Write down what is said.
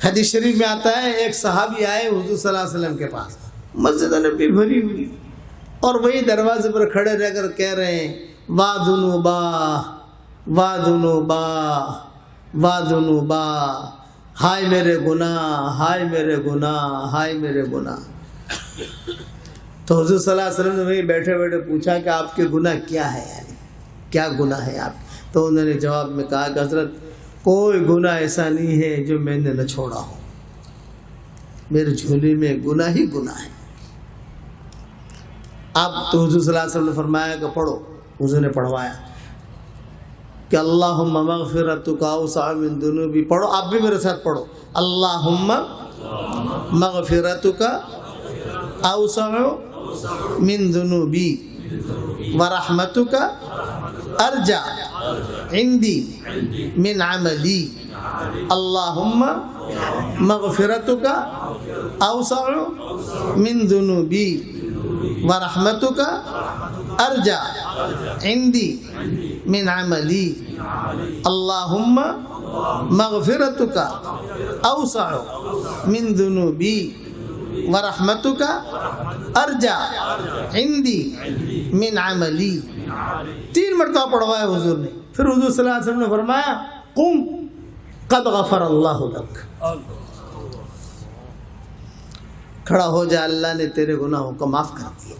حدیث شریف میں آتا ہے ایک صحابی آئے حضور صلی اللہ علیہ وسلم کے پاس، مسجد نبی بھری ہوئی، اور وہی دروازے پر کھڑے رہ کر کہہ رہے ہیں وا ذنوبا وا ذنوبا وا ذنوبا، ہائے میرے گناہ، ہائے میرے گناہ، ہائے میرے گناہ۔ تو حضور صلی اللہ علیہ وسلم نے وہیں بیٹھے بیٹھے پوچھا کہ آپ کے گناہ کیا ہے، یعنی کیا گناہ ہے آپ؟ تو انہوں نے جواب میں کہا کہ حضرت کوئی گناہ ایسا نہیں ہے جو میں نے نہ چھوڑا ہو، میرے جھولی میں گناہ ہی گناہ ہے۔ اب تو حضور صلی اللہ علیہ وسلم نے فرمایا کہ پڑھو، حضور نے پڑھوایا کہ اللہم مغفرتک اوسع من ذنوبی، پڑھو آپ بھی میرے ساتھ پڑھو، اللہم مغفرتک اوسع من ذنوبی ورحمتک ارجع عندی من عملی، اللہم مغفرتک اوسع من ذنوبی ورحمتک ارجع عندی من عملی، اللہم مغفرتک اوسع من ذنوبی ورحمتک ارجع عندی من عملی۔ 3 مرتبہ پڑھوایا حضور نے۔ پھر حضور صلی اللہ علیہ وسلم نے فرمایا قم قد غفر اللہ لک، کھڑا ہو جا، اللہ نے تیرے گناہوں کو معاف کر دیا۔